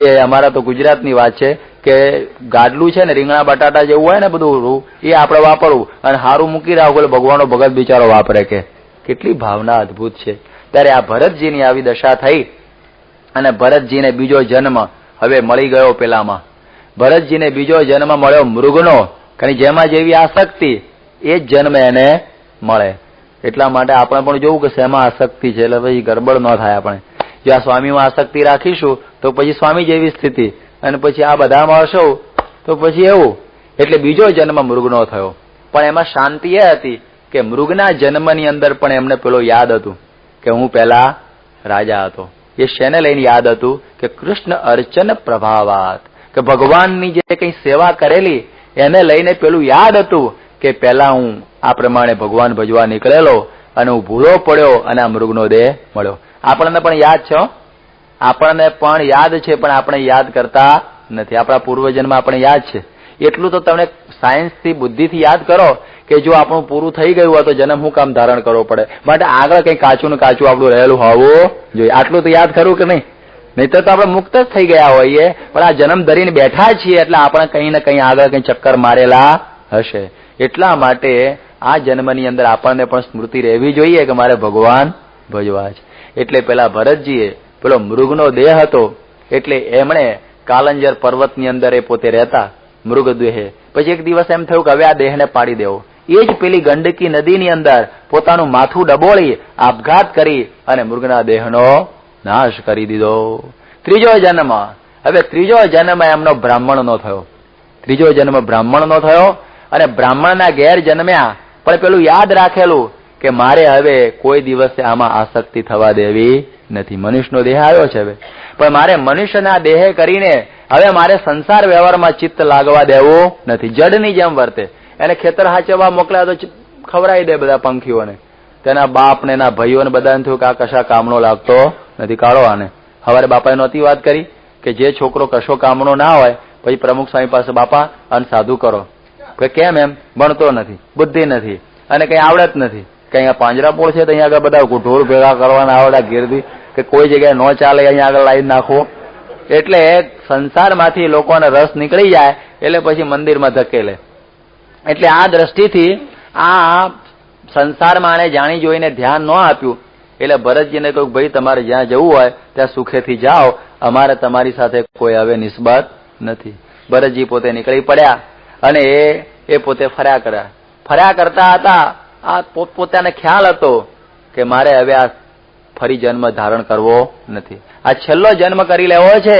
એ અમારા તો ગુજરાતની વાત છે કે ગાડલું છે ને રીંગણા બટાટા જેવું હોય ને બધું એ આપણે વાપરવું અને હારું મૂકી રાખો એટલે ભગવાનનો ભગત બિચારો વાપરે. કે કેટલી ભાવના અદભુત છે. ત્યારે આ ભરતજીની આવી દશા થઈ અને ભરતજીને બીજો જન્મ હવે મળી ગયો. પેલામાં ભરતજીને બીજો જન્મ મળ્યો મૃગનો, કારણ જેમાં જેવી આસક્તિ એ જ જન્મ એને મળે. એટલા માટે આપણે પણ જોવું કે શેમાં આસક્તિ છે, એટલે પછી ગરબડ ન થાય. આપણે જો આ સ્વામીમાં આસક્તિ રાખીશું તો પછી સ્વામી જેવી સ્થિતિ, અને પછી આ બધામાં હશો તો પછી એવું. એટલે બીજો જન્મ મૃગનો થયો. પણ એમાં શાંતિ એ હતી કે મૃગના જન્મની અંદર પણ એમને પેલો યાદ હતું કે હું પેલા રાજા હતો. એ શેને લઈને યાદ હતું કે કૃષ્ણ અર્ચન પ્રભાવાત, કે ભગવાનની જે કઈ સેવા કરેલી એને લઈને પેલું યાદ હતું કે પેલા હું આ પ્રમાણે ભગવાન ભજવા નીકળેલો અને હું ભૂલો પડ્યો અને આ મૃગનો દેહ મળ્યો. આપણને પણ યાદ છે, આપણને પણ યાદ છે, પણ આપણે યાદ કરતા નથી. આપણા પૂર્વજન્મ આપણે યાદ છે એટલું તો તમને સાયન્સથી બુદ્ધિથી યાદ કરો કે જો આપણું પૂરું થઈ ગયું હોય તો જન્મ શું કામ ધારણ કરવો પડે, માટે આગળ કઈ કાચું ને કાચું આપણું રહેલું હોવું જોઈએ. આટલું તો યાદ ખરું કે નહીં? નહીતર તો આપણે મુક્ત જ થઈ ગયા હોઈએ, પણ આ જન્મ ધરીને બેઠા છીએ એટલે આપણે કઈ ને કઈ આગળ કઈ ચક્કર મારેલા હશે. એટલા માટે આ જન્મની અંદર આપણને પણ સ્મૃતિ રહેવી જોઈએ કે મારે ભગવાન ભજવા છે. એટલે પેલા ભરતજીએ પેલો મૃગનો દેહ હતો એટલે એમણે કાલંજર પર્વતની અંદર એ પોતે રહેતા મૃગદેહે. પછી એક દિવસ એમ થયું કે હવે આ દેહને પાડી દેવો. એ જ પેલી ગંડકી નદીની અંદર પોતાનું માથું ડબોળી આપઘાત કરી અને મૃગના દેહનો નાશ કરી દીધો. ત્રીજો જન્મ. હવે ત્રીજો જન્મ એમનો બ્રાહ્મણનો થયો. ત્રીજો જન્મ બ્રાહ્મણનો થયો અને બ્રાહ્મણના ઘેર જન્મ્યા, પણ પેલું યાદ રાખેલું કે મારે હવે કોઈ દિવસે આમાં આસક્તિ થવા દેવી નથી. મનુષ્યનો દેહ આવ્યો છે હવે, પણ મારે મનુષ્યના દેહે કરીને હવે મારે સંસાર વ્યવહારમાં ચિત્ત લાગવા દેવું નથી. જડની જેમ વર્તે. એને ખેતર હાચવવા મોકલ્યા તો ખવડાવી દે બધા પંખીઓને. તેના બાપ ને એના ભાઈઓને બધાને થયું કે આ કશા કામનો લાગતો નથી, કાઢો આને. હવારે બાપાએ નહોતી વાત કરી કે જે છોકરો કશો કામનો ના હોય પછી પ્રમુખ સ્વામી પાસે બાપા અને સાધુ કરો. કેમ? એમ ભણતો નથી, બુદ્ધિ નથી અને કઈ આવડત નથી. કઈ આ પાંજરાપોળ છે તો અહીંયા આગળ બધા ઢોર ભેગા કરવાના આવડા ગીરદી કે કોઈ જગ્યાએ ન ચાલે અહીંયા આગળ લાવી નાખવો. એટલે સંસારમાંથી લોકોને રસ નીકળી જાય એટલે પછી મંદિરમાં ધકેલે. એટલે આ દ્રષ્ટિથી આ સંસારમાં આને જાણી જોઈને ધ્યાન ન આપ્યું. એટલે ભરતજીને કહ્યું ભાઈ તમારે જ્યાં જવું હોય ત્યાં સુખેથી જાઓ, અમારે તમારી સાથે કોઈ હવે નિસ્બત નથી. ભરતજી પોતે નીકળી પડ્યા અને એ પોતે ફર્યા કરતા હતા. આ પોતપોતાને ખ્યાલ હતો કે મારે હવે આ ફરી જન્મ ધારણ કરવો નથી, આ છેલ્લો જન્મ કરી લેવો છે.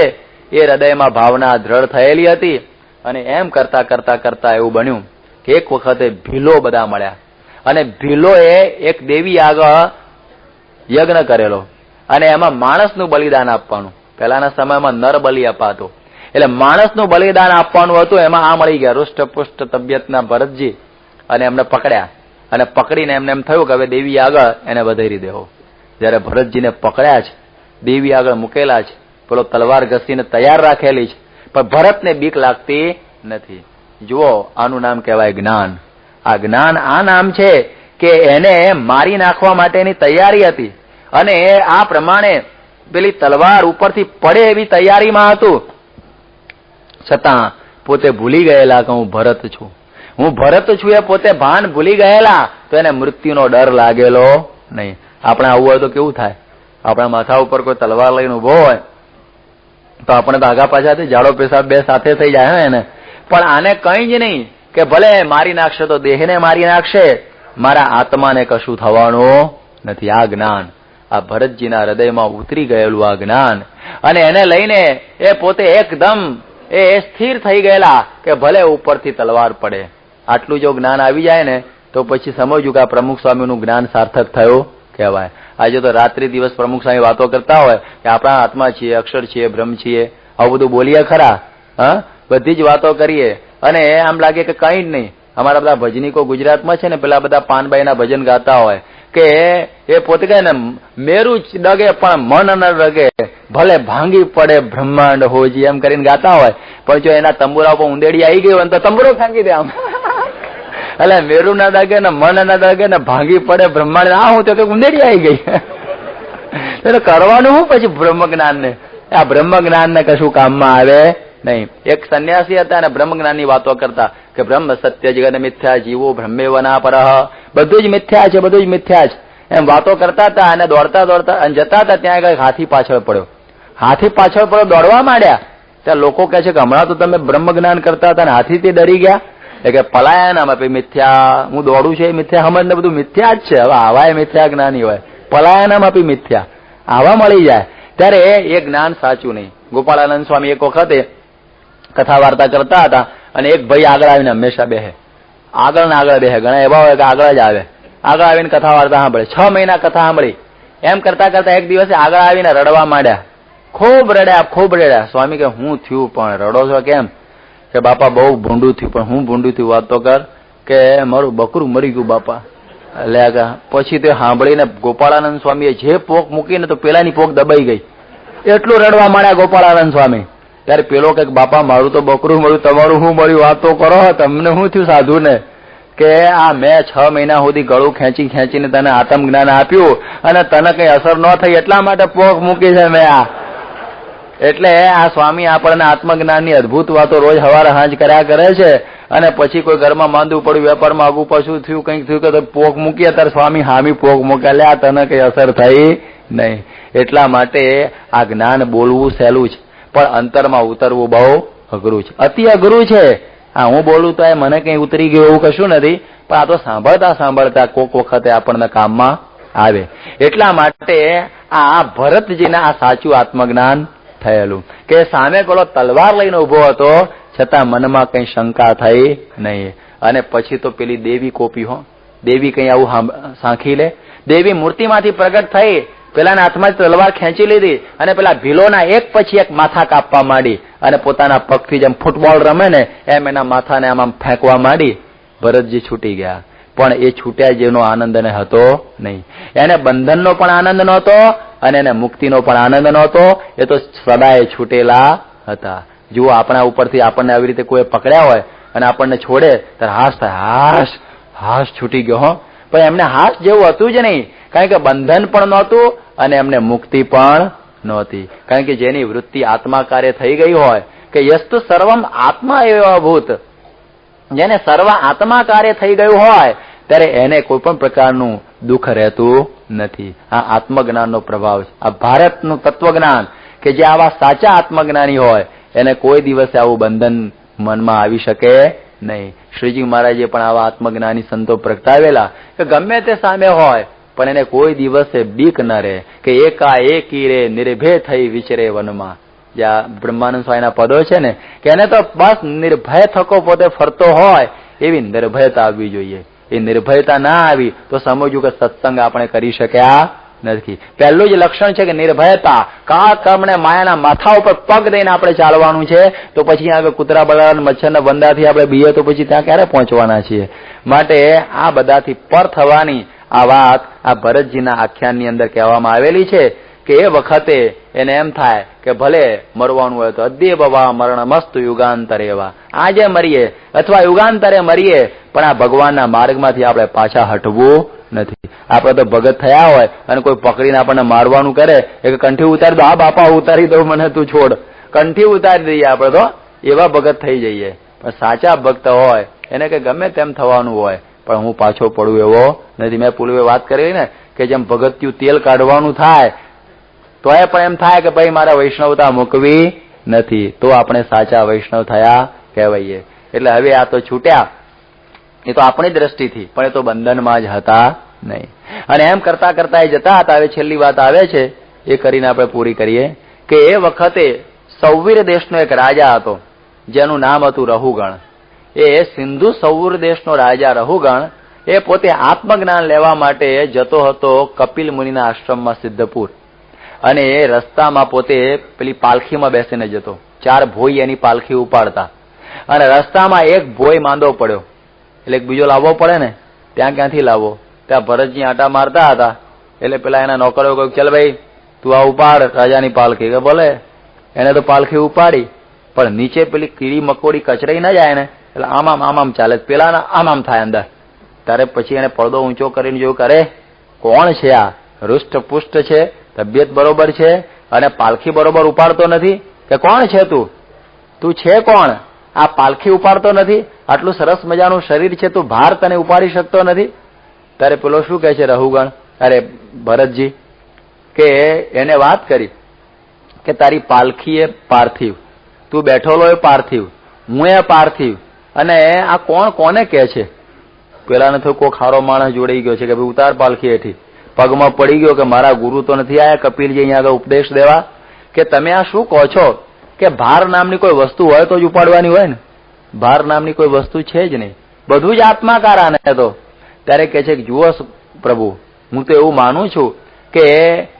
એ હૃદયમાં ભાવના દ્રઢ થયેલી હતી. અને એમ કરતા કરતા કરતા એવું બન્યું કે એક વખતે ભીલો બધા મળ્યા અને ભીલોએ એક દેવી આગળ યજ્ઞ કરેલો અને એમાં માણસનું બલિદાન આપવાનું. પહેલાના સમયમાં નર બલિ અપાતો એટલે માણસનું બલિદાન આપવાનું હતું. એમાં આ મળી ગયા રૂષ્ટપુષ્ટ તબિયતના ભરતજી અને એમને પકડ્યા અને પકડીને એમને એમ થયું કે હવે દેવી આગળ એને વધારી દેવો. જયારે ભરતજીને પકડ્યા છે, દેવી આગળ મૂકેલા છે, પેલો તલવાર ઘસીને તૈયાર રાખેલી છે, પણ ભરતને બીક લાગતી નથી. જુઓ, આનું નામ કહેવાય જ્ઞાન. આ જ્ઞાન આ નામ છે કે એને મારી નાખવા માટેની તૈયારી હતી અને આ પ્રમાણે પેલી તલવાર ઉપરથી પડે એવી તૈયારીમાં હતું. છતાં પોતે ભૂલી ગયેલા કે હું ભરત છું, હું ભરત છું. એ પોતે ભાન ભૂલી ગયેલા તો એને મૃત્યુનો ડર લાગેલો નહીં. આપણે આવું હોય તો કેવું થાય? આપણા માથા ઉપર કોઈ તલવાર લઈને ઉભો હોય તો આપણે તો આગા પાછાથી ઝાડો પેશાબ બે સાથે થઈ જાય એને. પણ આને કઈ જ નહીં કે ભલે મારી નાખશે તો દેહને મારી નાખશે, મારા આત્માને કશું થવાનું નથી. આ જ્ઞાન આ ભરતજીના હૃદયમાં ઉતરી ગયેલું આ જ્ઞાન, અને એને લઈને એ પોતે એકદમ એ સ્થિર થઈ ગયેલા કે ભલે ઉપરથી તલવાર પડે. આટલું જો જ્ઞાન આવી જાય ને તો પછી સમજવું કે આ પ્રમુખ સ્વામીનું જ્ઞાન સાર્થક થયું કહેવાય. આજે તો રાત્રિ દિવસ પ્રમુખ સ્વામી વાતો કરતા હોય કે આપણા આત્મા છીએ, અક્ષર છીએ, બ્રહ્મ છીએ, આવું બધું બોલીએ ખરા. બધી જ વાતો કરીએ અને આમ લાગે કે કઈ જ નહીં. અમારા બધા ભજનીકો ગુજરાતમાં છે ને પેલા બધા પાનબાઈના ભજન ગાતા હોય કે એ પોતે કહે ને મેરું ડગે પણ મન ન ડગે, ભલે ભાંગી પડે બ્રહ્માંડ હોજી, એમ કરીને ગાતા હોય. પણ જો એના તંબુરા ઉપર ઉંદેડી આવી ગઈ હોય તો તંબુરો ભાંગી દે આમ. એટલે મેરું ના ડગે ને મન ના ડગે ને ભાંગી પડે બ્રહ્માંડ. આ હું તો ઉંદેડી આવી ગઈ. એટલે કરવાનું હું પછી બ્રહ્મ જ્ઞાન ને આ બ્રહ્મ જ્ઞાન ને કશું કામમાં આવે નહીં. એક સંન્યાસી હતા અને બ્રહ્મ જ્ઞાનની વાતો કરતા કે બ્રહ્મ સત્ય જગત મિથ્યા જીવો બ્રહ્મેવના પરઃ, બધું જ મિથ્યા છે, બધું જ મિથ્યા છે એમ વાતો કરતા હતા. અને દોડતા દોડતા જતા હતા ત્યાં આગળ હાથી પાછળ પડ્યો. હાથી પાછળ પડ્યો, દોડવા માંડ્યા. ત્યાં લોકો કહે છે કે હમણાં તો તમે બ્રહ્મ જ્ઞાન કરતા હતા ને હાથીથી ડરી ગયા. એટલે કે પલાયન અમે મિથ્યા, હું દોડું છું એ મિથ્યા સમજ ને બધું મિથ્યા જ છે. હવે આવા એ મિથ્યા જ્ઞાની હોય, પલાયનમ આપી મિથ્યા આવા મળી જાય ત્યારે એ જ્ઞાન સાચું નહીં. ગોપાળાનંદ સ્વામી એક વખતે કથા વાર્તા કરતા હતા અને એક ભાઈ આગળ આવીને હંમેશા બેહે, આગળ ને આગળ બેહે. ઘણા એવા હોય કે આગળ જ આવે, આગળ આવીને કથા વાર્તા સાંભળે. 6 મહિના કથા સાંભળી. એમ કરતા કરતા એક દિવસે આગળ આવીને રડવા માંડ્યા. ખૂબ રડ્યા, ખૂબ રડ્યા. સ્વામી કે હું થયું પણ રડો છો કેમ? કે બાપા બહુ ભૂંડું થયું. પણ હું ભૂંડું થયું વાત તો કર. કે મારું બકરું મરી ગયું બાપા. એટલે પછી તે સાંભળીને ગોપાળાનંદ સ્વામીએ જે પોક મૂકીને તો પેલાની પોક દબાઈ ગઈ. એટલું રડવા માંડ્યા ગોપાળાનંદ સ્વામી. ત્યારે પેલો કે બાપા મારું તો બકરું મળ્યું, તમારું શું મળ્યું વાત તો કરો, તમને શું થયું સાધુને? કે આ મેં 6 મહિના સુધી ગળું ખેંચી ખેંચીને તને આત્મ જ્ઞાન આપ્યું અને તને કઈ અસર ન થઈ એટલા માટે પોક મૂકી છે મેં આ. એટલે આ સ્વામી આપણને આત્મજ્ઞાનની અદભુત વાતો રોજ સવારે સાંજ કર્યા કરે છે. અને પછી કોઈ ઘરમાં માંદવું પડ્યું, વેપારમાં આગું પાછું થયું, કંઈક થયું કે પોક મૂકીએ ત્યારે સ્વામી હામી પોક મૂકે, લે આ તને કઈ અસર થઈ નહીં. એટલા માટે આ જ્ઞાન બોલવું સહેલું છે પણ અંતરમાં ઉતરવું બહુ અઘરું છે, અતિ અઘરું છે. હા હું બોલું તો એ મને કઈ ઉતરી ગયું એવું કશું નથી, પણ આ તો સાંભળતા સાંભળતા કોક વખતે આપણને કામમાં આવે. એટલા માટે આ ભરતજીના આ સાચું આત્મજ્ઞાન થયેલું કે સામે પેલો તલવાર લઈને ઉભો હતો છતાં મનમાં કઈ શંકા થઈ નહીં. અને પછી તો પેલી દેવી કોપી હો, દેવી કઈ આવું સાંખી લે. દેવી મૂર્તિમાંથી પ્રગટ થઈ, પેલાના હાથમાં તલવાર ખેંચી લીધી અને પેલા ભીલોના એક પછી એક માથા કાપવા માંડી અને પોતાના પગથી જેમ ફૂટબોલ રમે ને એમ એના માથાને આમ ફેંકવા માંડી. ભરતજી છૂટી ગયા. પણ એ છૂટ્યા જેનો આનંદ એને હતો નહીં. એને બંધનનો પણ આનંદ નહોતો અને એને મુક્તિનો પણ આનંદ નહોતો. એ તો સદાય છૂટેલા હતા. જુઓ આપણા ઉપરથી આપણને આવી રીતે કોઈ પકડ્યા હોય અને આપણને છોડે ત્યારે હાશ થાય, હાશ હાશ છૂટી ગયો હો. પણ એમને હાશ જેવું હતું જ નહીં, કારણ કે બંધન પણ નહોતું અને એમને મુક્તિ પણ નહોતી. કારણ કે જેની વૃત્તિ આત્માકારે થઈ ગઈ હોય કે યસ્તુ સર્વમ આત્મા એવા ભૂત, જેને સર્વ આત્માકારે થઈ ગયું હોય ત્યારે એને કોઈ પણ પ્રકારનું દુઃખ રહેતું નથી. આ આત્મજ્ઞાનનો પ્રભાવ છે. આ ભારતનું તત્વજ્ઞાન કે જે આવા સાચા આત્મજ્ઞાની હોય એને કોઈ દિવસે આવું બંધન મનમાં આવી શકે નહીં. શ્રીજી મહારાજે પણ આવા આત્મજ્ઞાની સંતો પ્રગટાવેલા કે ગમે તે સામે હોય પણ એને કોઈ દિવસે બીક ન રહે કે એકાએકી રે નિર્ભય થઈ વિચરે વનમાં. જ્યાં બ્રહ્માનંદ સ્વામીના પદો છે ને કે એને તો બસ નિર્ભય થકો પોતે ફરતો હોય એવી નિર્ભયતા આવવી જોઈએ. એ નિર્ભયતા ના આવી તો સમજવું કે સત્સંગ આપણે કરી શક્યા નથી. પહેલું જ લક્ષણ છે કે નિર્ભયતા. કાળ કર્મને માયાના માથા ઉપર પગ દઈને આપણે ચાલવાનું છે તો પછી આગળ કૂતરા બળા મચ્છરના બંદાથી આપણે બીએ તો પછી ત્યાં ક્યારે પહોંચવાના છીએ? માટે આ બધાથી પર થવાની આ વાત આ ભરતજીના આખ્યાનની અંદર કહેવામાં આવેલી છે કે એ વખતે એને એમ થાય કે ભલે મરવાનું હોય તો અદ્ય બવા મરણ મસ્ત યુગાંતરે એવા, આજે મરીએ અથવા યુગાંતરે મરીએ પણ આ ભગવાનના માર્ગમાંથી આપણે પાછા હટવું નથી. આપણે તો ભગત થયા હોય અને કોઈ પકડીને આપણને મારવાનું કરે એ કંઠી ઉતારી દો, હા બાપા ઉતારી દો મને તું છોડ, કંઠી ઉતારી દઈએ આપણે તો એવા ભગત થઈ જઈએ. પણ સાચા ભક્ત હોય એને કે ગમે તેમ થવાનું હોય પણ હું પાછો પડું એવો નથી. મેં પૂર્વે વાત કરી ને કે જેમ ભગત્યું તેલ કાઢવાનું થાય તો એ પણ એમ થાય કે ભાઈ મારે વૈષ્ણવતા મૂકવી નથી, તો આપણે સાચા વૈષ્ણવ થયા કહેવાઈએ. એટલે હવે આ તો છૂટ્યા એ તો આપણી દ્રષ્ટિથી, પણ એ તો બંધનમાં જ હતા નહીં. અને એમ કરતા કરતા એ જતા હતા. હવે છેલ્લી વાત આવે છે એ કરીને આપણે પૂરી કરીએ કે એ વખતે સૌવીર દેશનો એક રાજા હતો જેનું નામ હતું રહુગણ. એ સિંધુ સૌર દેશનો રાજા રહુગણ એ પોતે આત્મજ્ઞાન લેવા માટે જતો હતો કપિલ મુનિના આશ્રમમાં સિદ્ધપુર. અને એ રસ્તામાં પોતે પેલી પાલખીમાં બેસીને જતો. 4 ભોઈ એની પાલખી ઉપાડતા અને રસ્તામાં એક ભોઈ માંદો પડ્યો એટલે બીજો લાવવો પડે ને, ત્યાં ક્યાંથી લાવવો? ત્યાં ભરતજી આંટા મારતા હતા એટલે પેલા એના નોકરો કહ્યું ચાલ ભાઈ તું આ ઉપાડ રાજાની પાલખી. કે ભલે. એને તો પાલખી ઉપાડી પણ નીચે પેલી કીડી મકોડી કચરાઈ ના જાય ને એટલે આમ ચાલે, પેલા આમ થાય અંદર. ત્યારે પછી એને પડદો ઊંચો કરીને જોયું કરે કોણ છે આ, હૃષ્ટ પુષ્ટ છે, તબિયત બરોબર છે, અને પાલખી બરોબર ઉપાડતો નથી કે કોણ છે તું છે કોણ? આ પાલખી ઉપાડતો નથી, આટલું સરસ મજાનું શરીર છે, તું ભાર તને ઉપાડી શકતો નથી. ત્યારે પેલો શું કહે છે રહુગણ, અરે ભરતજી, કે એને વાત કરી કે તારી પાલખી એ પાર્થિવ, તું બેઠોલો એ પાર્થિવ, હું એ પાર્થિવ, અને આ કોણ કોને કહે છે? પેલાને તો કોઈ ખારો માણસ જોડાઈ ગયો છે કે ભાઈ ઉતાર પાલખી હેઠી, પગમાં પડી ગયો કે મારા ગુરુ તો નથી આયા કપિલજી અહીંયા આગળ ઉપદેશ દેવા, કે તમે આ શું કહો છો કે ભાર નામની કોઈ વસ્તુ હોય તો જ ઉપાડવાની હોય ને? ભાર નામની કોઈ વસ્તુ છે જ નહીં, બધું જ આત્માકાર આને તો. ત્યારે કહે છે કે જુઓ પ્રભુ, હું તો એવું માનું છું કે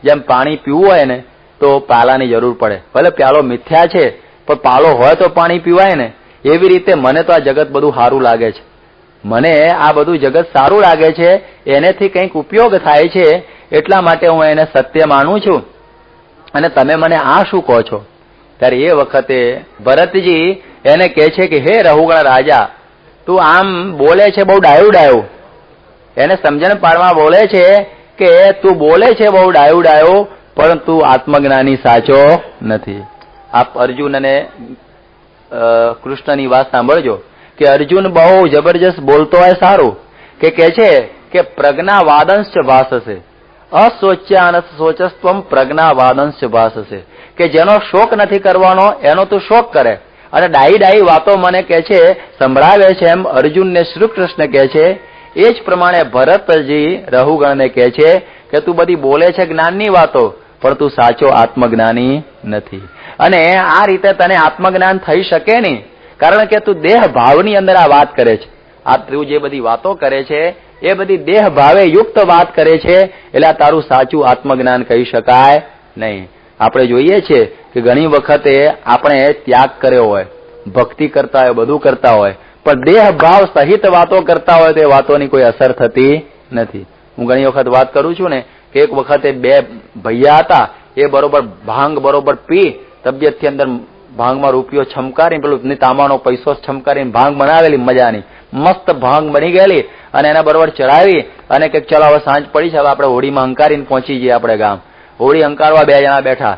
જેમ પાણી પીવું હોય ને તો પ્યાલાની જરૂર પડે, ભલે પ્યાલો મિથ્યા છે પણ પાલો હોય તો પાણી પીવાય ને. એવી રીતે મને તો આ જગત બધું સારું લાગે છે, મને આ બધું જગત સારું લાગે છે, એનેથી કંઈક ઉપયોગ થાય છે, એટલા માટે હું એને સત્ય માનું છું, અને તમે મને આ શું કહો છો? ત્યારે એ વખતે ભરતજી એને કહે છે કે હે રહુગણ રાજા, તું આમ બોલે છે બહુ ડાયું ડાયું, એને સમજણ પાડવા બોલે છે કે તું બોલે છે બહુ ડાયું ડાયું, પણ તું આત્મજ્ઞાની સાચો નથી. આપ અર્જુન અને કૃષ્ણની વાત સાંભળજો કે અર્જુન બહુ જબરજસ્ત બોલતો હોય સારું, કે કહે છે કે પ્રજ્ઞા વાદંશ ભાષસે અશોચ્યાન શોચસ્ત્વમ પ્રજ્ઞા વાદંશ ભાષસે, કે જેનો શોક નથી કરવાનો એનો તું શોક કરે, અને ડાઈ ડાઈ વાતો મને કહે છે, સંભળાવે છે, એમ અર્જુનને શ્રી કૃષ્ણ કહે છે. એ જ પ્રમાણે ભરતજી રહુગણને કહે છે કે તું બધી બોલે છે જ્ઞાનની વાતો, પણ તું સાચો આત્મજ્ઞાની નથી, અને આ રીતે તને આત્મજ્ઞાન થઈ શકે નહીં, કારણ કે તું દેહ ભાવની અંદર આ વાત કરે છે. આ તું જે બધી વાતો કરે છે એ બધી દેહ ભાવે યુક્ત વાત કરે છે, એટલે તારું સાચું આત્મજ્ઞાન કહી શકાય નહીં. આપણે જોઈએ છીએ કે ઘણી વખતે આપણે ત્યાગ કર્યો હોય, ભક્તિ કરતા હોય, બધું કરતા હોય, પણ દેહ ભાવ સહિત વાતો કરતા હોય તો એ વાતોની કોઈ અસર થતી નથી. હું ઘણી વખત વાત કરું છું ને કે એક વખતે બે ભૈયા હતા, એ બરોબર ભાંગ બરોબર પી તબિયતથી અંદર ભાંગમાં રૂપિયો છમકારીને પેલું તાંબાનો પૈસો છમકારીને ભાંગ બનાવેલી મજાની મસ્ત ભાંગ બની ગયેલી, અને એના બરોબર ચડાવી અને કે ચલો હવે સાંજ પડી છે, હવે આપણે હોળીમાં હંકારીને પહોંચી જઈએ આપણે ગામ. હોળી હંકારવા બે જણા બેઠા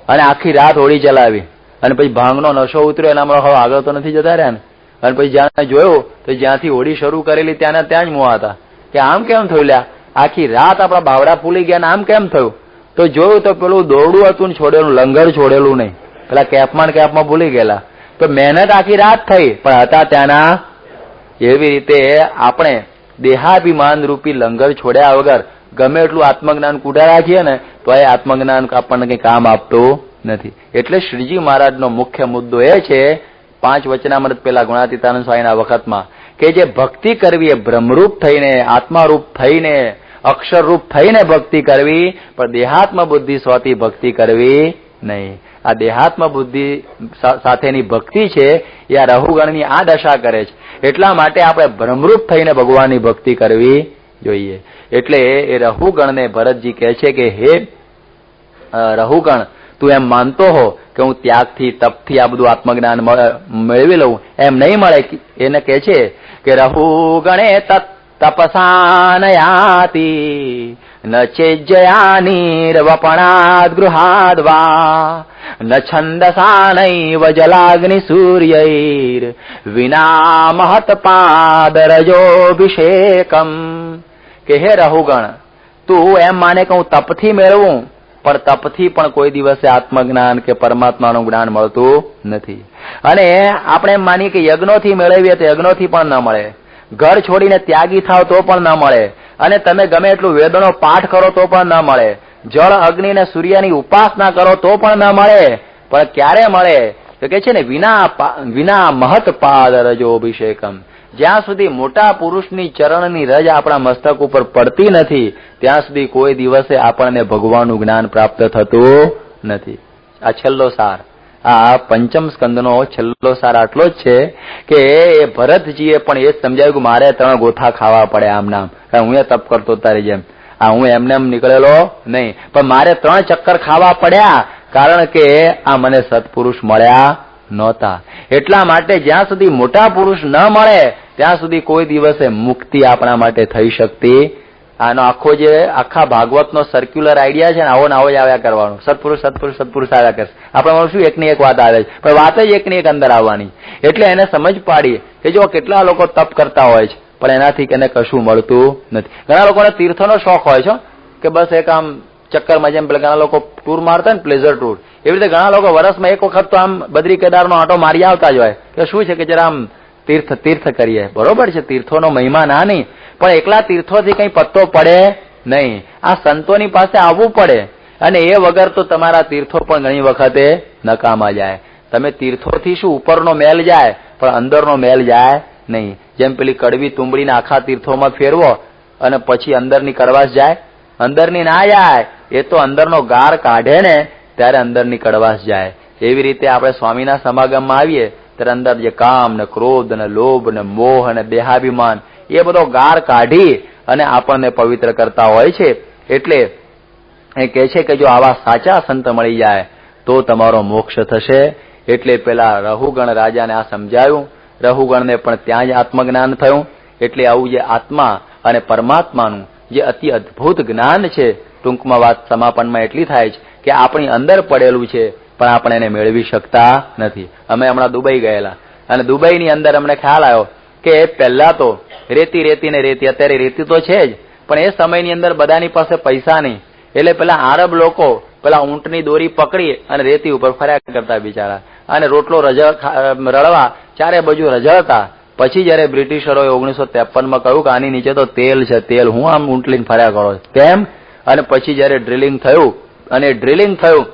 અને આખી રાત હોળી ચલાવી, અને પછી ભાંગનો નશો ઉતર્યો, એના હવે આગળ તો નથી જતા રહ્યા ને. અને પછી જ્યાં જોયું તો જ્યાંથી હોળી શરૂ કરેલી ત્યાં જ મોવા હતા, કે આમ કેમ થયું લ્યા, આખી રાત આપણા બાવડા ફૂલી ગયા ને આમ કેમ થયું? તો જોયું તો પેલું દોરડું હતું ને છોડેલું, લંગર છોડેલું નહીં, પેલા કેપમાં ભૂલી ગયેલા. તો મહેનત આખી રાત થઈ પણ હતા ત્યાંના. એવી રીતે આપણે દેહાભિમાન રૂપી લંગર છોડ્યા વગર ગમે એટલું આત્મજ્ઞાન કુટા રાખીએ ને તો એ આત્મજ્ઞાન આપણને કઈ કામ આપતું નથી. એટલે શ્રીજી મહારાજનો મુખ્ય મુદ્દો એ છે, 5 વચનામૃત પેલા ગુણાતીતાનંદ સ્વામીના વખતમાં, કે જે ભક્તિ કરવી એ બ્રહ્મરૂપ થઈને, આત્મારૂપ થઈને, અક્ષરરૂપ થઈને ભક્તિ કરવી, પણ દેહાત્મ બુદ્ધિ સ્વતી ભક્તિ કરવી નહીં. આ દેહાત્મ બુદ્ધિ સાથેની ભક્તિ છે એ આ રહુગણની આ દશા કરે છે. એટલા માટે આપણે બ્રહ્મરૂપ થઈને ભગવાનની ભક્તિ કરવી જોઈએ. એટલે એ રહુગણને ભરતજી કહે છે કે હે રહુગણ, તું એમ માનતો હો કે હું ત્યાગથી તપથી આ બધું આત્મજ્ઞાન મેળવી લઉં, એમ નહીં મળે. એને કહે છે કે રહુગણે તપસાનયાતિ ન ચેજ્જયાનિર્વપણાદ ગૃહાદ્વા ન છંદસાનૈવ જલાગ્નિ સૂર્યૈર વિના મહત પાદરજોભિષેકમ. કે હે રહુગણ, તું એમ માને કે હું તપથી મેળવું, પણ તપથી પણ કોઈ દિવસે આત્મજ્ઞાન કે પરમાત્માનું જ્ઞાન મળતું નથી. અને આપણે એમ માનીએ કે યજ્ઞોથી મેળવીએ તો યજ્ઞોથી પણ ન મળે, ઘર છોડીને ત્યાગી થાવ તો પણ ન મળે, અને તમે ગમે એટલું વેદનો પાઠ કરો તો પણ ન મળે, જળ અગ્નિ ને સૂર્યની ઉપાસના કરો તો પણ ન મળે. પણ ક્યારે મળે? તો કે છે ને વિના મહત પાદ રજો અભિષેકમ. જ્યાં સુધી મોટા પુરુષની ચરણની રજ આપણા મસ્તક ઉપર પડતી નથી ત્યાં સુધી કોઈ દિવસે આપણને ભગવાનનું જ્ઞાન પ્રાપ્ત થતું નથી. આ છેલ્લો સાર, આ પંચમ સ્કંદનો છેલ્લો સાર આટલો જ છે કે એ ભરતજીએ પણ એ જ સમજાવ્યું કે મારે 3 ગોથા ખાવા પડે આમ નામ, હું એ તપ કરતો તારી જેમ, હું એમને એમ નીકળેલો નહીં, પણ મારે 3 ચક્કર ખાવા પડ્યા, કારણ કે આ મને સત્પુરુષ મળ્યા નહોતા. એટલા માટે જ્યાં સુધી મોટા પુરુષ ન મળે ત્યાં સુધી કોઈ દિવસે મુક્તિ આપણા માટે થઈ શકતી આનો આખો જે આખા ભાગવતનો સર્ક્યુલર આઈડિયા છે ને આવો ને આવો જ આવ્યા કરવાનો. સત્પુરુષ સત્પુરુષ સત્પુરુષ આવ્યા કરશે. આપણે શું એકની એક વાત આવે છે, પણ વાત જ એકની એક અંદર આવવાની. એટલે એને સમજ પાડી કે જો કેટલા લોકો તપ કરતા હોય છે પણ એનાથી એને કશું મળતું નથી. ઘણા લોકોને તીર્થનો શોખ હોય છે કે બસ એક આમ ચક્કરમાં જેમ પેલા ઘણા લોકો ટૂર મારતા ને પ્લેઝર ટૂર, એવી રીતે ઘણા લોકો વર્ષમાં એક વખત તો આમ બદ્રી કેદારનો આંટો મારી આવતા જ હોય કે શું છે કે જરા આમ તીર્થ કરીએ. બરોબર છે, તીર્થોનો મહિમા ના નહીં, પણ એકલા તીર્થોથી કઈ પત્તો પડે નહીં. આ સંતોની પાસે આવવું પડે, અને એ વગર તો તમારા તીર્થો પણ ઘણી વખતે નકામા જાય. તમે તીર્થોથી શું ઉપરનો મેલ જાય પણ અંદરનો મેલ જાય નહીં. જેમ પેલી કડવી તુંબડીને આખા તીર્થોમાં ફેરવો અને પછી અંદરની કડવાશ જાય, અંદરની ના જાય. એ તો અંદરનો ગાર કાઢે ને ત્યારે અંદરની કડવાશ જાય. એવી રીતે આપણે સ્વામીના સમાગમમાં આવીએ ત્યારે અંદર જે કામ ને ક્રોધ ને લોભ ને મોહ અને દેહાભિમાન એ બધો ગાર કાઢી અને આપણને પવિત્ર કરતા હોય છે. એટલે એ કહે છે કે જો આવા સાચા સંત મળી જાય તો તમારો મોક્ષ થશે. એટલે પેલા રહુગણ રાજાને આ સમજાયું. રહુગણને પણ ત્યાં જ આત્મજ્ઞાન થયું. એટલે આવું જે આત્મા અને પરમાત્માનું જે અતિ અદ્ભુત જ્ઞાન છે, ટૂંકમાં વાત સમાપનમાં એટલી થાય છે કે આપણી અંદર પડેલું છે પણ આપણે એને મેળવી શકતા નથી. અમે હમણાં દુબઈ ગયેલા અને દુબઈની અંદર અમને ખ્યાલ આવ્યો કે પહેલા તો રેતી ને રેતી, અત્યારે રેતી તો છે જ, પણ એ સમયની અંદર બધાની પાસે પૈસા નહીં. એટલે પેલા આરબ લોકો પેલા ઊંટની દોરી પકડી અને રેતી ઉપર ફર્યા કરતા બિચારા, અને રોટલો રળવા ચારે બાજુ રઝળતા. પછી જયારે બ્રિટિશરોએ 1953માં કહ્યું કે આની નીચે તો તેલ છે, તેલ હું આમ ઊંટ લઈને ફર્યા કરો કેમ? અને પછી જયારે ડ્રિલિંગ થયું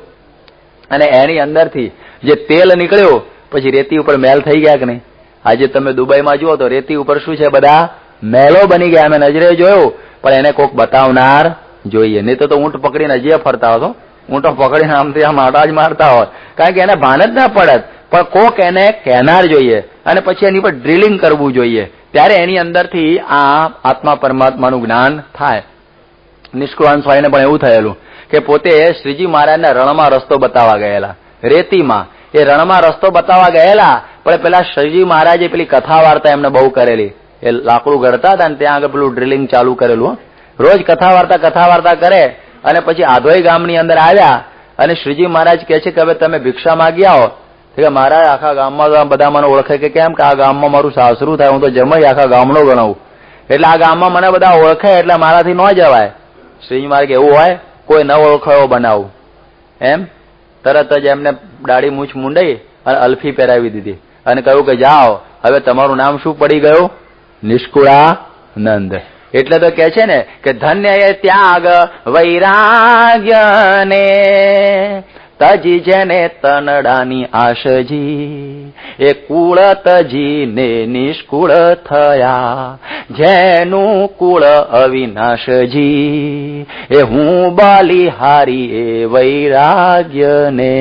અને એની અંદરથી જે તેલ નીકળ્યું પછી રેતી ઉપર મહેલ થઈ ગયા કે નહીં? આજે તમે દુબઈમાં જુઓ તો રેતી ઉપર શું છે, બધા મહેલો બની ગયા. અમે નજરે જોયું, પણ એને કોઈક બતાવનાર જોઈએ. નહીં તો ઊંટ પકડીને હજી ફરતા હતો, ઊંટો પકડીને આમથી આમ આટા જ મારતા હોત, કારણ કે એને ભાન જ ના પડત. પણ કોક એને કહેનાર જોઈએ અને પછી એની પર ડ્રિલિંગ કરવું જોઈએ, ત્યારે એની અંદરથી આ આત્મા પરમાત્માનું જ્ઞાન થાય. નિષ્કુળાન સ્વામીને પણ એવું થયેલું કે પોતે શ્રીજી મહારાજના રણમાં રસ્તો બતાવવા ગયેલા, રેતીમાં એ રણમાં રસ્તો બતાવવા ગયેલા. પણ પેલા શ્રીજી મહારાજે પેલી કથા વાર્તા એમને બહુ કરેલી. એ લાકડું ગળતા હતા ને ત્યાં આગળ પેલું ડ્રિલિંગ ચાલુ કરેલું. રોજ કથા વાર્તા કરે અને પછી આધોઈ ગામની અંદર આવ્યા અને શ્રીજી મહારાજ કહે છે કે હવે તમે ભિક્ષા માગી આવો. કે મહારાજ આખા ગામમાં બધા મને ઓળખે કે કેમ કે આ ગામમાં મારું સાસરું થાય, હું તો જમાઈ આખા ગામનો ગણાવું, એટલે આ ગામમાં મને બધા ઓળખે એટલે મારાથી ન જવાય. શ્રીજી મહારાજ એવું હોય કોઈ ન ઓળખો એવો બનાવું એમ? તરત જ એમને દાઢી મૂછ મુંડાઈ અને અલ્ફી પહેરાવી દીધી અને કહ્યું કે જાઓ હવે તમારું નામ શું પડી ગયું? નિષ્કુળાનંદ. એટલે તો કે છે ને કે ધન્ય એ ત્યાગ વૈરાગ્યને તજી જેને તનડાની આશજી, એ કુળ તજીને નિષ્કુળ થયા, જેનું કુળ અવિનાશજી, એ હું બલિહારી એ વૈરાગ્યને.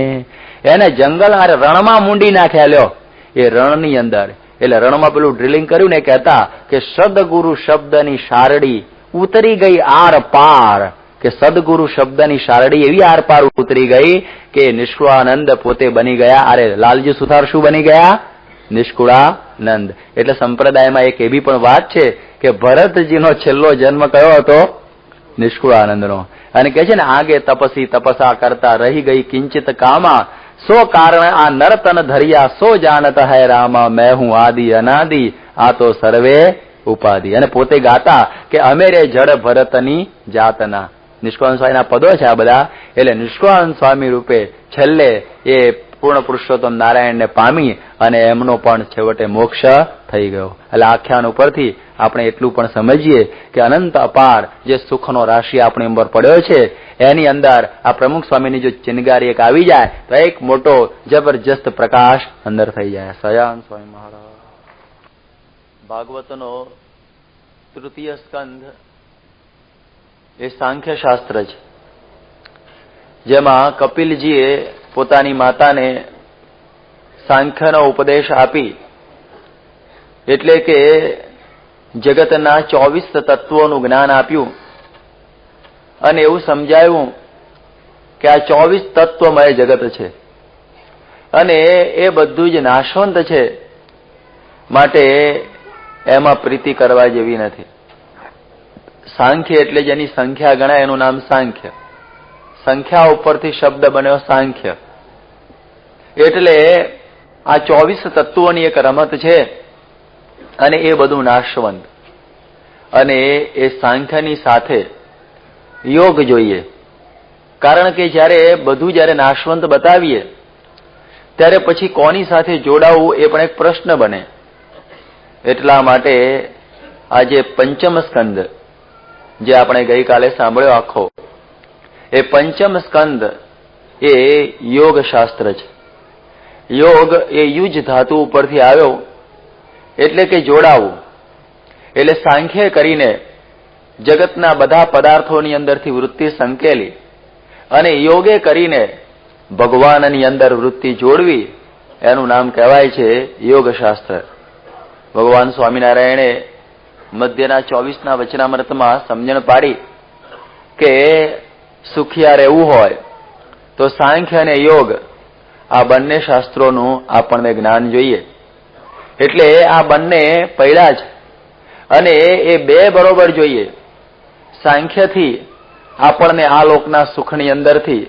એને જંગલ અરે રણમાં મૂંડી નાખ્યા. લ્યો એ રણની અંદર, એટલે રણમાં પેલું ડ્રિલિંગ કર્યું ને કહેતા કે સદગુરુ શબ્દની શારડી ઉતરી ગઈ આર પાર, કે સદગુરુ શબ્દની શારડી એવી આર પાર ઉતરી ગઈ કે નિષ્કુળાનંદ પોતે બની ગયા. અરે લાલજી સુથાર શું બની ગયા? નિષ્કુળાનંદ. એટલે સંપ્રદાયમાં એક એવી પણ વાત છે કે ભરતજીનો છેલ્લો જન્મ કયો હતો? નિષ્કુળાનંદનો. અને કે છે ને આગે તપસી તપસા કરતા રહી ગઈ કિંચિત કામા, સો કારણ આ નરતન ધરિયા સો જાનત હૈ રામા, મેં હું આદિ અનાદિ આ તો સર્વે ઉપાધિ. અને પોતે ગાતા કે અમે રે જડ ભરતની જાતના. નિષ્કુળાનંદ સ્વામીના પદો છે આ બધા. એટલે નિષ્કુળાનંદ સ્વામી રૂપે છેલ્લે એ પૂર્ણ પુરુષોત્તમ નારાયણને પામી અને એમનો પણ છેવટે મોક્ષ થઈ ગયો. એટલે આખ્યાન ઉપરથી આપણે એટલું પણ સમજીએ કે અનંત અપાર જે સુખનો રાશિ આપણી ઉપર પડ્યો છે એની અંદર આ પ્રમુખ સ્વામીની જો ચિનગારી એક આવી જાય તો એક મોટો જબરજસ્ત પ્રકાશ અંદર થઈ જાય. સયાન સ્વામી મહારાજ. ભાગવતનો તૃતીય સ્કંધ એ સાંખ્ય શાસ્ત્ર છે, જેમાં કપિલજીએ પોતાની માતાને સાંખ્યનો ઉપદેશ આપી, એટલે કે જગતના 24 તત્વોનું જ્ઞાન આપ્યું અને એવું સમજાયું કે આ 24 તત્વમય જગત છે અને એ બધું જ નાશવંત છે, માટે એમાં પ્રીતિ કરવા જેવી નથી. સાંખ્ય એટલે જેની સંખ્યા ગણાય એનું નામ સાંખ્ય. સંખ્યા ઉપરથી શબ્દ બન્યો સાંખ્ય. એટલે આ 24 તત્વોની એક રમત છે અને એ બધું નાશવંત. અને એ સાંખ્યની સાથે યોગ જોઈએ. કારણ કે જ્યારે નાશવંત બતાવીએ ત્યારે પછી કોની સાથે જોડાવવું એ પણ એક પ્રશ્ન બને. એટલા માટે આજે પંચમ સ્કંદ જે આપણે ગઈકાલે સાંભળ્યો આખો, એ પંચમ સ્કંદ એ યોગ શાસ્ત્ર છે. યોગ એ યુજ ધાતુ ઉપરથી આવ્યો એટલે કે જોડાવું. એટલે સાંખ્ય કરીને જગતના બધા પદાર્થોની અંદરથી વૃત્તિ સંકેલી અને યોગે કરીને ભગવાનની અંદર વૃત્તિ જોડવી, એનું નામ કહેવાય છે યોગશાસ્ત્ર. ભગવાન સ્વામિનારાયણે મધ્યના 24ના વચનામૃતમાં સમજણ પાડી કે સુખિયા રહેવું હોય તો સાંખ્ય અને યોગ આ બંને શાસ્ત્રોનું આપણને જ્ઞાન જોઈએ. એટલે આ બંને પડ્યા જ અને એ બે બરોબર જોઈએ. સાંખ્યથી આપણને આ લોકના સુખની અંદરથી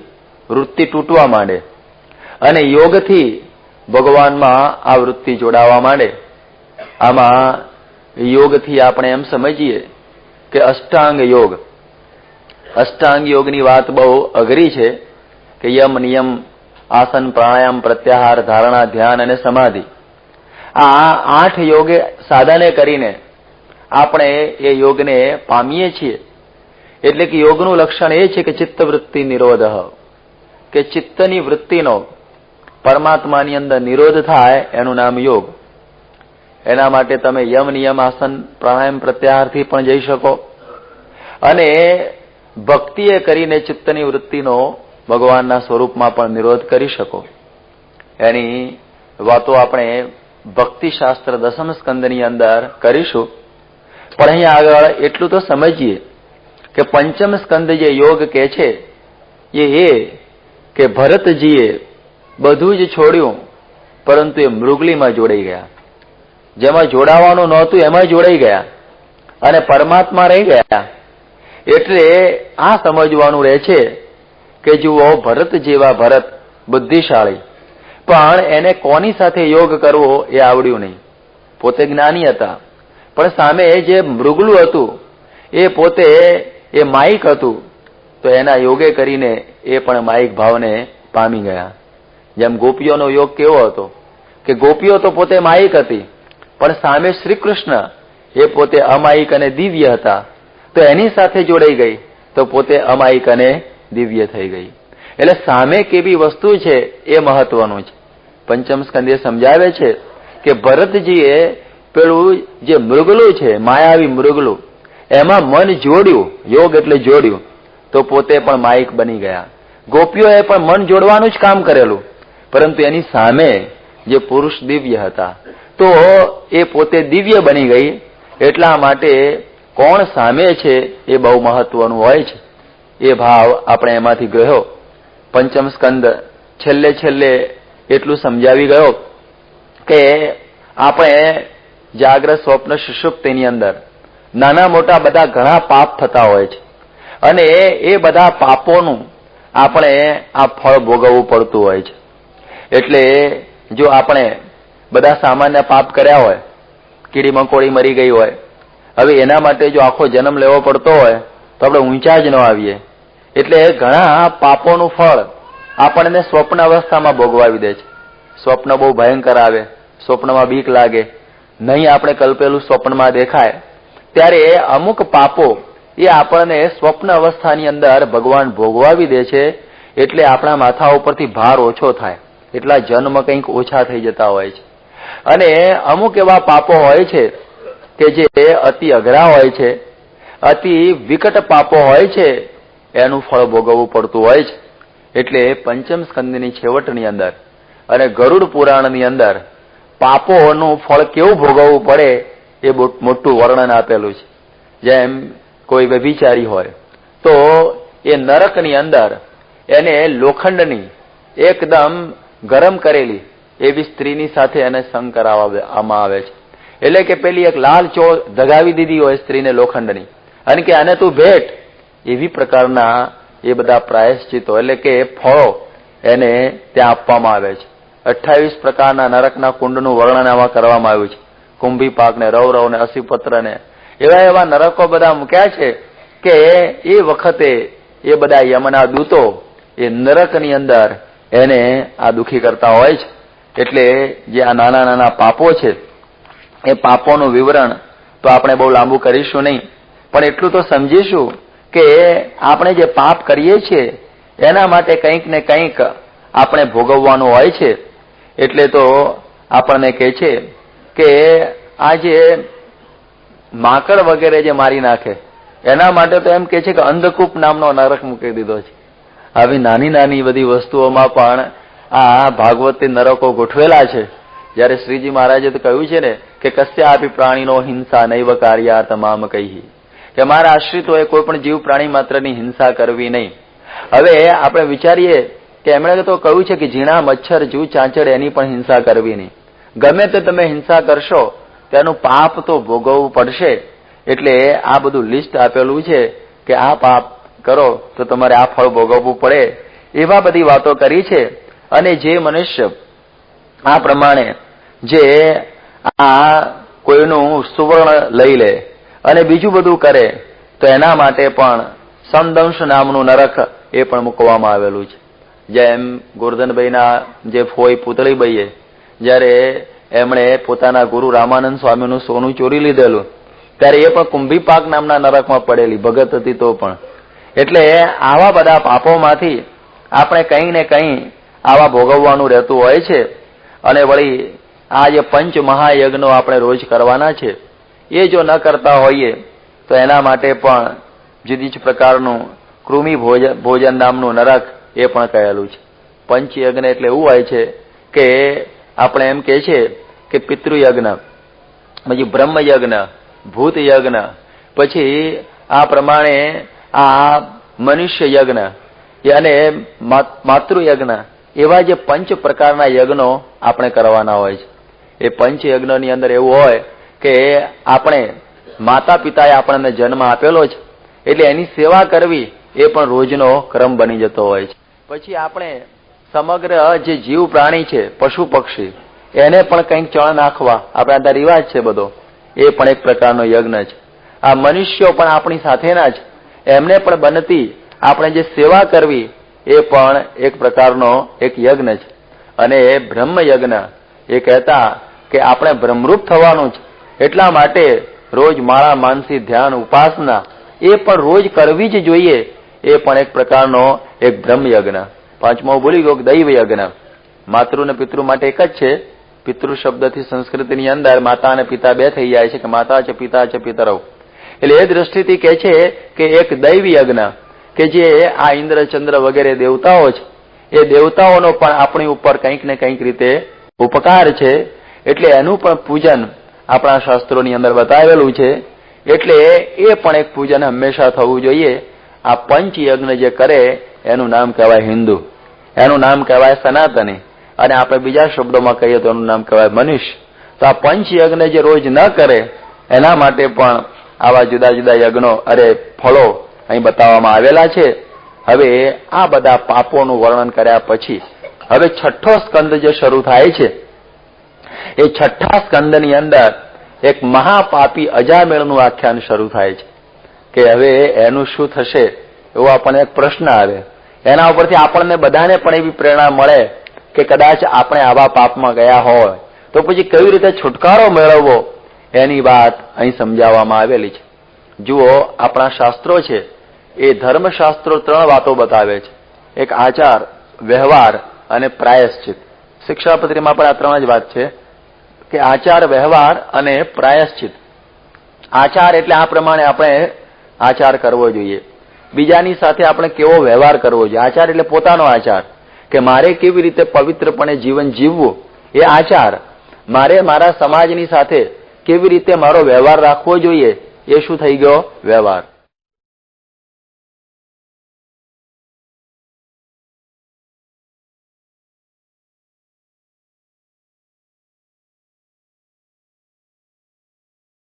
વૃત્તિ તૂટવા માંડે અને યોગથી ભગવાનમાં આ વૃત્તિ જોડાવા માંડે. આમાં યોગથી આપણે એમ સમજીએ કે અષ્ટાંગ યોગ. અષ્ટાંગ યોગની વાત બહુ અઘરી છે કે યમ, નિયમ, આસન, પ્રાણાયામ, પ્રત્યાહાર, ધારણા, ધ્યાન અને સમાધિ, આ 8 યોગે સાધને કરીને આપણે એ યોગને પામીએ છીએ. એટલે કે યોગનું લક્ષણ એ છે કે ચિત્તવૃત્તિ નિરોધ, કે ચિત્તની વૃત્તિનો પરમાત્માની અંદર નિરોધ થાય એનું નામ યોગ. એના માટે તમે યમ, નિયમ, આસન, પ્રાણાયામ, પ્રત્યાહારથી પણ જઈ શકો અને ભક્તિએ કરીને ચિત્તની વૃત્તિનો ભગવાનના સ્વરૂપમાં પણ નિરોધ કરી શકો. એની વાતો આપણે ભક્તિશાસ્ત્ર દસમ સ્કંદની અંદર કરીશું. પણ અહીંયા આગળ એટલું તો સમજીએ કે પંચમ સ્કંદ જે યોગ કે છે એ કે ભરતજીએ બધું જ છોડ્યું પરંતુ એ મૃગલીમાં જોડાઈ ગયા. જેમાં જોડાવાનું નહોતું એમાં જોડાઈ ગયા અને પરમાત્મા રહી ગયા. એટલે આ સમજવાનું રહે છે કે જુઓ, ભરત જેવા ભરત બુદ્ધિશાળી, પણ એને કોની સાથે યોગ કરવો એ આવડ્યું નહીં. પોતે જ્ઞાની હતા પણ સામે જે મૃગલું હતું એ પોતે એ માયિક હતું, તો એના યોગે કરીને એ પણ માયિક ભાવને પામી ગયા. જેમ ગોપીઓનો યોગ કેવો હતો કે ગોપીઓ તો પોતે માયિક હતી પણ સામે શ્રી કૃષ્ણ એ પોતે અમાયિક અને દિવ્ય હતા, તો એની સાથે જોડાઈ ગઈ તો પોતે અમાયિક અને દિવ્ય થઈ ગઈ. એટલે સામે કેવી વસ્તુ છે એ મહત્વનું છે. પંચમ સ્કંદે સમજાવે છે કે ભરતજીએ પેલું જે મૃગલું છે, માયાવી મૃગલું, એમાં મન જોડ્યું, યોગ એટલે જોડ્યું, તો પોતે પણ માયિક બની ગયા. ગોપીઓએ પણ મન જોડવાનું જ કામ કરેલું પરંતુ એની સામે જે પુરુષ દિવ્ય હતા તો એ પોતે દિવ્ય બની ગઈ. એટલા માટે કોણ સામે છે એ બહુ મહત્વનું હોય છે. એ ભાવ આપણે એમાંથી ગયો. પંચમ સ્કંદ છેલ્લે એટલું સમજાવી ગયો કે આપણે જાગ્રત, સ્વપ્ન, સુષુપ્તિની અંદર નાના મોટા બધા ઘણા પાપ થતા હોય છે અને એ બધા પાપોનું આપણે આ ફળ ભોગવવું પડતું હોય છે. એટલે જો આપણે બધા સામાન્ય પાપ કર્યા હોય, કીડી મકોડી મરી ગઈ હોય, હવે એના માટે જો આખો જન્મ લેવો પડતો હોય તો આપણે ઊંચા જ ન આવીએ. એટલે ઘણા પાપોનું ફળ આપણને સ્વપ્ન અવસ્થામાં ભોગવાવી દે છે. સ્વપ્ન બહુ ભયંકર આવે, સ્વપ્નમાં બીક લાગે, નહીં આપણે કલ્પેલું સ્વપ્નમાં દેખાય, ત્યારે અમુક પાપો એ આપણને સ્વપ્ન અવસ્થાની અંદર ભગવાન ભોગવાવી દે છે. એટલે આપણા માથા ઉપરથી ભાર ઓછો થાય, એટલા જન્મ કંઈક ઓછા થઈ જતા હોય છે. અને અમુક એવા પાપો હોય છે કે જે અતિ અઘરા હોય છે, અતિ વિકટ પાપો હોય છે, એનું ફળ ભોગવવું પડતું હોય છે. એટલે પંચમ સ્કંદની છેવટની અંદર અને ગરુડ પુરાણની અંદર પાપોનું ફળ કેવું ભોગવવું પડે એ મોટું વર્ણન આપેલું છે. જેમ કોઈ વ્યભિચારી હોય તો એ નરકની અંદર એને લોખંડની એકદમ ગરમ કરેલી એવી સ્ત્રીની સાથે એને સંગ કરાવવામાં આવે છે. એટલે કે પેલી એક લાલ ચોળ ધગાવી દીધી હોય સ્ત્રીને લોખંડની અને કે આને તું ભેટ, એવી પ્રકારના એ બધા પ્રાયશ્ચિતો એટલે કે ફળો એને ત્યાં આપવામાં આવે છે. 28 પ્રકારના નરકના કુંડનું વર્ણન આમાં કરવામાં આવ્યું છે. કુંભી પાકને, રૌરવ ને, અસીપત્રને, એવા નરકો બધા મૂક્યા છે કે એ વખતે એ બધા યમના દૂતો એ નરકની અંદર એને આ દુઃખી કરતા હોય છે. એટલે જે આ નાના નાના પાપો છે એ પાપોનું વિવરણ તો આપણે બહુ લાંબુ કરીશું નહીં, પણ એટલું તો સમજીશું કે આપણે જે પાપ કરીએ છીએ એના માટે કંઈક ને કંઈક આપણે ભોગવવાનું હોય છે. એટલે તો આપણને કહે છે કે આ જે માકડ વગેરે જે મારી નાખે એના માટે તો એમ કે છે કે અંધકૂપ નામનો નરક મૂકી દીધો છે. આવી નાની નાની બધી વસ્તુઓમાં પણ આ ભાગવતી નરકો ગોઠવેલા છે. જયારે શ્રીજી મહારાજે તો કહ્યું છે ને કે કસ્યાપી પ્રાણીનો હિંસા નૈવ કાર્યા તમામ કહી, કે મારા આશ્રિતોએ કોઈ પણ જીવ પ્રાણી માત્રની હિંસા કરવી નહીં. હવે આપણે વિચારીએ કે એમણે તો કહ્યું છે કે ઝીણા મચ્છર, જીવ ચાંચડ એની પણ હિંસા કરવી નહીં. ગમે તે તમે હિંસા કરશો તેનું પાપ તો ભોગવવું પડશે. એટલે આ બધું લિસ્ટ આપેલું છે કે આ પાપ કરો તો તમારે આ ફળ ભોગવવું પડે, એવા બધી વાતો કરી છે. અને જે મનુષ્ય આ પ્રમાણે જે આ કોઈનું સુવર્ણ લઈ લે અને બીજું બધું કરે તો એના માટે પણ સમદંશ નામનું નરક એ પણ મૂકવામાં આવેલું છે. જેમ ગોરધનભાઈના જે ફોઈ પૂતળીભાઈએ જયારે એમણે પોતાના ગુરુ રામાનંદ સ્વામીનું સોનું ચોરી લીધેલું ત્યારે એ પણ કુંભીપાક નામના નરકમાં પડેલી ભગત હતી તો પણ. એટલે આવા બધા પાપોમાંથી આપણે કંઈ ને કંઈ આવા ભોગવવાનું રહેતું હોય છે. અને વળી આ જે પંચ મહાયજ્ઞો આપણે રોજ કરવાના છે એ જો ન કરતા હોઈએ તો એના માટે પણ જુદી જ પ્રકારનું કૃમિ ભોજન નામનું નરક એ પણ કહેલું છે. પંચયજ્ઞ એટલે એવું હોય છે કે આપણે એમ કહે છે કે પિતૃયજ્ઞ, પછી બ્રહ્મયજ્ઞ, ભૂત યજ્ઞ, પછી આ પ્રમાણે આ મનુષ્ય યજ્ઞ અને માતૃયજ્ઞ, એવા જે પંચ પ્રકારના યજ્ઞો આપણે કરવાના હોય છે. એ પંચ યજ્ઞની અંદર એવું હોય કે આપણે માતા પિતાએ આપણને જન્મ આપેલો છે એટલે એની સેવા કરવી એ પણ રોજનો ક્રમ બની જતો હોય છે. પછી આપણે સમગ્ર જે જીવ પ્રાણી છે, પશુ પક્ષી, એને પણ કંઈક ચણ નાખવા આપણા ત્યાં રિવાજ છે બધો, એ પણ એક પ્રકારનો યજ્ઞ છે. આ મનુષ્યો પણ આપણી સાથેના જ, એમને પણ બનતી આપણે જે સેવા કરવી એ પણ એક પ્રકારનો એક યજ્ઞ છે. અને એ બ્રહ્મ યજ્ઞ એ કહેતા કે આપણે બ્રહ્મરૂપ થવાનું છે એટલા માટે રોજ માળા, માનસી, ધ્યાન, ઉપાસના એ પણ રોજ કરવી જ જોઈએ. એ પણ એક પ્રકારનો એક બ્રહ્મ યજ્ઞ. પાંચમો ભૂલી ગયો, દૈવ યજ્ઞ. માતૃ અને પિતૃ માટે એક જ છે. પિતૃ શબ્દથી સંસ્કૃતિની અંદર માતા અને પિતા બે થઈ જાય છે કે માતા છે પિતા છે પિતરવ. એટલે એ દ્રષ્ટિથી કહે છે કે એક દૈવ યજ્ઞ કે જે આ ઇન્દ્ર, ચંદ્ર વગેરે દેવતાઓ છે એ દેવતાઓનો પણ આપણી ઉપર કંઈક ને કંઈક રીતે ઉપકાર છે. એટલે એનું પણ પૂજન આપણા શાસ્ત્રોની અંદર બતાવેલું છે. એટલે એ પણ એક પૂજન હંમેશા થવું જોઈએ. આ પંચ યજ્ઞ જે કરે એનું નામ કહેવાય હિન્દુ, એનું નામ કહેવાય સનાતની, અને આપણે બીજા શબ્દોમાં કહીએ તો એનું નામ કહેવાય મનુષ્ય. તો આ પંચ યજ્ઞ જે રોજ ન કરે એના માટે પણ આવા જુદા જુદા યજ્ઞો ફળો અહીં બતાવવામાં આવેલા છે. હવે આ બધા પાપોનું વર્ણન કર્યા પછી હવે છઠ્ઠો સ્કંદ જે શરૂ થાય છે એ છઠ્ઠા સ્કંદની અંદર એક મહાપાપી અજામેળનું આખ્યાન શરૂ થાય છે કે હવે એનું શું થશે એવો આપણને એક પ્રશ્ન આવે. એના ઉપરથી આપણને બધાને પણ એવી પ્રેરણા મળે કે કદાચ આપણે આવા પાપમાં ગયા હોય તો પછી કેવી રીતે છુટકારો મેળવવો એની વાત અહીં સમજાવવામાં આવેલી છે. જુઓ, આપણા શાસ્ત્રો છે એ ધર્મશાસ્ત્રો 3 વાતો બતાવે છે. એક આચાર, વ્યવહાર અને પ્રાયશ્ચિત. શિક્ષાપત્રીમાં પણ આ 3 જ વાત છે કે આચાર, વ્યવહાર અને પ્રાયશ્ચિત. આચાર એટલે આ પ્રમાણે આપણે આચાર કરવો જોઈએ. બીજાની સાથે આપણે કેવો વ્યવહાર કરવો જોઈએ. આચાર એટલે પોતાનો આચાર કે મારે કેવી રીતે પવિત્રપણે જીવન જીવવું એ આચાર. મારે મારા સમાજની સાથે કેવી રીતે મારો વ્યવહાર રાખવો જોઈએ એ શું થઈ ગયો? વ્યવહાર.